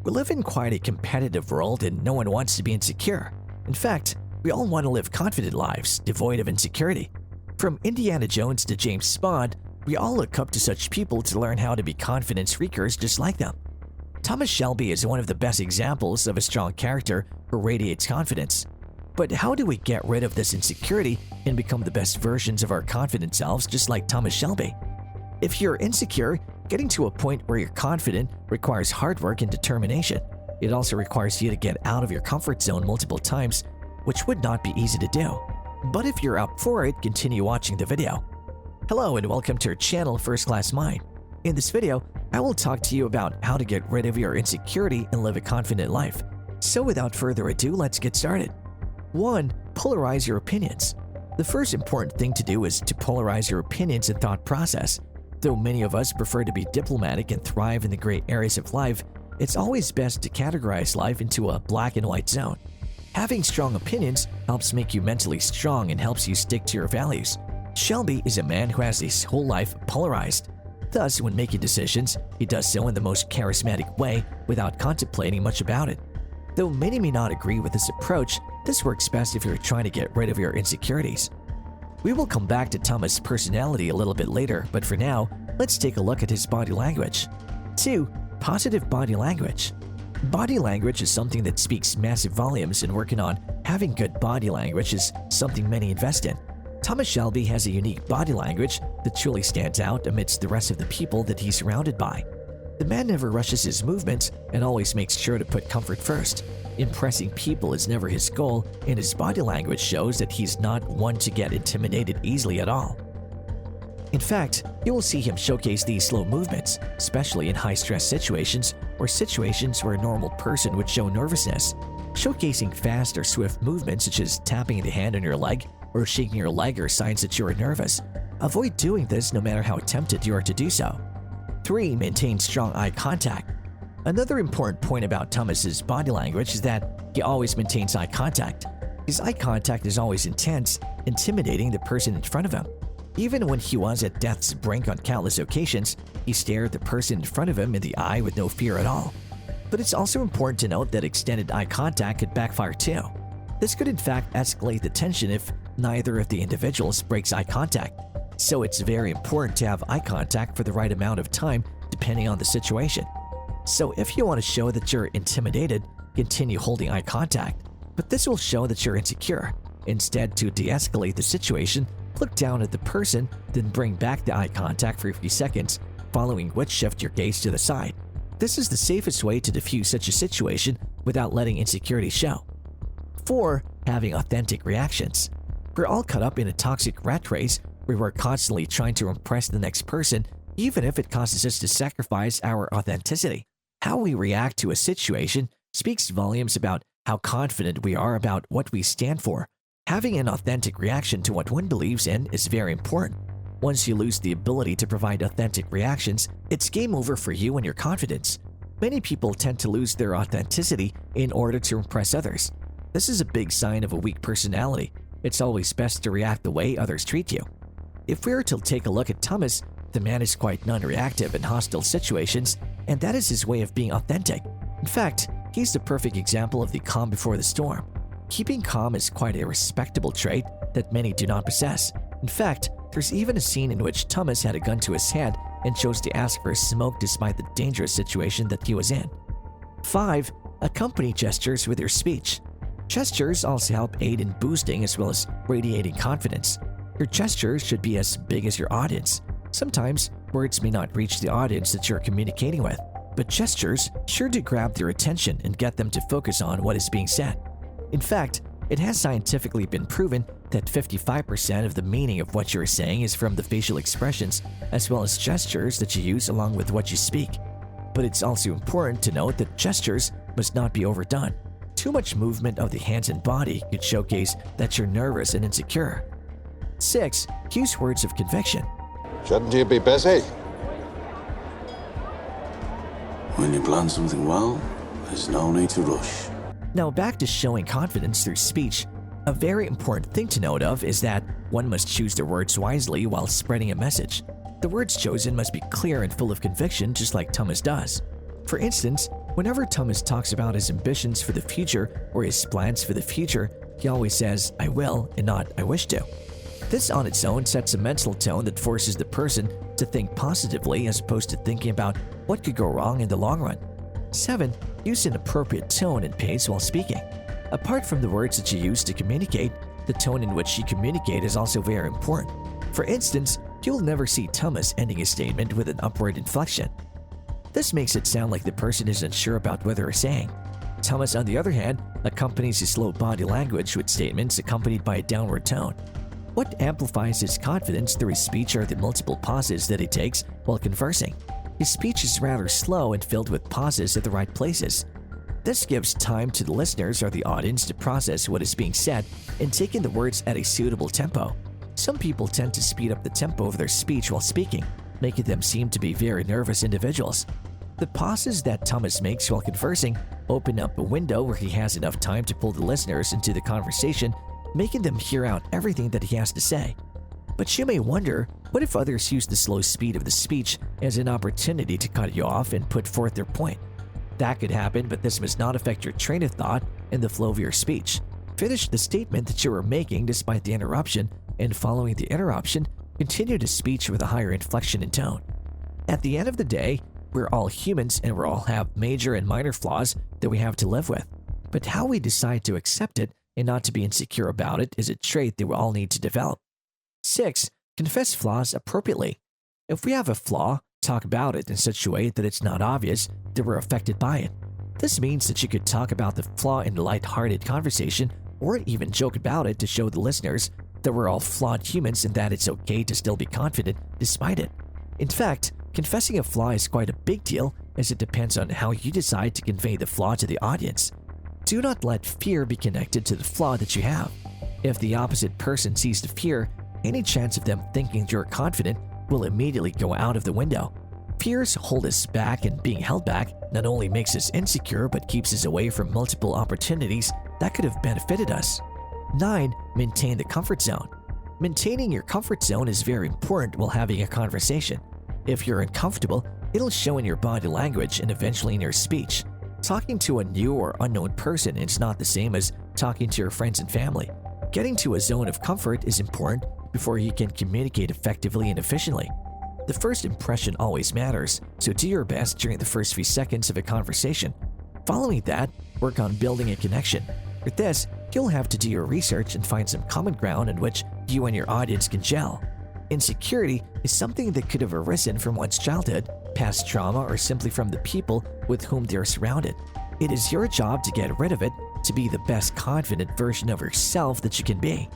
We live in quite a competitive world and no one wants to be insecure. In fact, we all want to live confident lives, devoid of insecurity. From Indiana Jones to James Bond, we all look up to such people to learn how to be confident seekers just like them. Thomas Shelby is one of the best examples of a strong character who radiates confidence. But how do we get rid of this insecurity and become the best versions of our confident selves just like Thomas Shelby? If you're insecure, getting to a point where you're confident requires hard work and determination. It also requires you to get out of your comfort zone multiple times, which would not be easy to do. But if you're up for it, continue watching the video. Hello and welcome to our channel First Class Mind. In this video, I will talk to you about how to get rid of your insecurity and live a confident life. So without further ado, let's get started. 1. Polarize your opinions. The first important thing to do is to polarize your opinions and thought process. Though many of us prefer to be diplomatic and thrive in the gray areas of life, it's always best to categorize life into a black and white zone. Having strong opinions helps make you mentally strong and helps you stick to your values. Shelby is a man who has his whole life polarized. Thus, when making decisions, he does so in the most charismatic way without contemplating much about it. Though many may not agree with this approach, this works best if you're trying to get rid of your insecurities. We will come back to Thomas' personality a little bit later, but for now, let's take a look at his body language. 2. Positive body language. Body language is something that speaks massive volumes, and working on having good body language is something many invest in. Thomas Shelby has a unique body language that truly stands out amidst the rest of the people that he's surrounded by. The man never rushes his movements and always makes sure to put comfort first. Impressing people is never his goal, and his body language shows that he's not one to get intimidated easily at all. In fact, you will see him showcase these slow movements, especially in high-stress situations or situations where a normal person would show nervousness. Showcasing fast or swift movements such as tapping the hand on your leg or shaking your leg are signs that you are nervous. Avoid doing this no matter how tempted you are to do so. 3. Maintain strong eye contact. Another important point about Thomas's body language is that he always maintains eye contact. His eye contact is always intense, intimidating the person in front of him. Even when he was at death's brink on countless occasions, he stared the person in front of him in the eye with no fear at all. But it's also important to note that extended eye contact could backfire too. This could in fact escalate the tension if neither of the individuals breaks eye contact. So it's very important to have eye contact for the right amount of time depending on the situation. So if you want to show that you're intimidated, continue holding eye contact, but this will show that you're insecure. Instead, to de-escalate the situation, look down at the person, then bring back the eye contact for a few seconds, following which shift your gaze to the side. This is the safest way to diffuse such a situation without letting insecurity show. 4. Having authentic reactions. We're all caught up in a toxic rat race where we're constantly trying to impress the next person, even if it causes us to sacrifice our authenticity. How we react to a situation speaks volumes about how confident we are about what we stand for. Having an authentic reaction to what one believes in is very important. Once you lose the ability to provide authentic reactions, it's game over for you and your confidence. Many people tend to lose their authenticity in order to impress others. This is a big sign of a weak personality. It's always best to react the way others treat you. If we were to take a look at Thomas, the man is quite non-reactive in hostile situations, and that is his way of being authentic. In fact, he's the perfect example of the calm before the storm. Keeping calm is quite a respectable trait that many do not possess. In fact, there's even a scene in which Thomas had a gun to his head and chose to ask for a smoke despite the dangerous situation that he was in. 5. Accompany gestures with your speech. Gestures also help aid in boosting as well as radiating confidence. Your gestures should be as big as your audience. Sometimes, words may not reach the audience that you're communicating with, but gestures sure do grab their attention and get them to focus on what is being said. In fact, it has scientifically been proven that 55% of the meaning of what you're saying is from the facial expressions as well as gestures that you use along with what you speak. But it's also important to note that gestures must not be overdone. Too much movement of the hands and body could showcase that you're nervous and insecure. 6. Use words of conviction. Shouldn't you be busy? When you plan something well, there's no need to rush. Now back to showing confidence through speech. A very important thing to note of is that one must choose their words wisely while spreading a message. The words chosen must be clear and full of conviction just like Thomas does. For instance, Whenever Thomas talks about his ambitions for the future or his plans for the future, he always says, "I will," and not "I wish to." This on its own sets a mental tone that forces the person to think positively as opposed to thinking about what could go wrong in the long run. 7. Use an appropriate tone and pace while speaking. Apart from the words that you use to communicate, the tone in which you communicate is also very important. For instance, you'll never see Thomas ending a statement with an upward inflection. This makes it sound like the person is unsure about what they're saying. Thomas, on the other hand, accompanies his slow body language with statements accompanied by a downward tone. What amplifies his confidence through his speech are the multiple pauses that he takes while conversing. His speech is rather slow and filled with pauses at the right places. This gives time to the listeners or the audience to process what is being said and take in the words at a suitable tempo. Some people tend to speed up the tempo of their speech while speaking, making them seem to be very nervous individuals. The pauses that Thomas makes while conversing open up a window where he has enough time to pull the listeners into the conversation, making them hear out everything that he has to say. But you may wonder, what if others use the slow speed of the speech as an opportunity to cut you off and put forth their point? That could happen, but this must not affect your train of thought and the flow of your speech. Finish the statement that you were making despite the interruption, and following the interruption, continue the speech with a higher inflection and tone. At the end of the day, we're all humans and we all have major and minor flaws that we have to live with. But how we decide to accept it and not to be insecure about it is a trait that we all need to develop. 6. Confess flaws appropriately. If we have a flaw, talk about it in such a way that it's not obvious that we're affected by it. This means that you could talk about the flaw in a light-hearted conversation or even joke about it to show the listeners that we're all flawed humans and that it's okay to still be confident despite it. In fact, confessing a flaw is quite a big deal as it depends on how you decide to convey the flaw to the audience. Do not let fear be connected to the flaw that you have. If the opposite person sees the fear, any chance of them thinking you're confident will immediately go out of the window. Fears hold us back, and being held back not only makes us insecure but keeps us away from multiple opportunities that could have benefited us. 9. Maintain the comfort zone. Maintaining your comfort zone is very important while having a conversation. If you're uncomfortable, it'll show in your body language and eventually in your speech. Talking to a new or unknown person is not the same as talking to your friends and family. Getting to a zone of comfort is important before you can communicate effectively and efficiently. The first impression always matters, so do your best during the first few seconds of a conversation. Following that, work on building a connection. For this, you'll have to do your research and find some common ground in which you and your audience can gel. Insecurity is something that could have arisen from one's childhood, past trauma, or simply from the people with whom they are surrounded. It is your job to get rid of it to be the best confident version of yourself that you can be.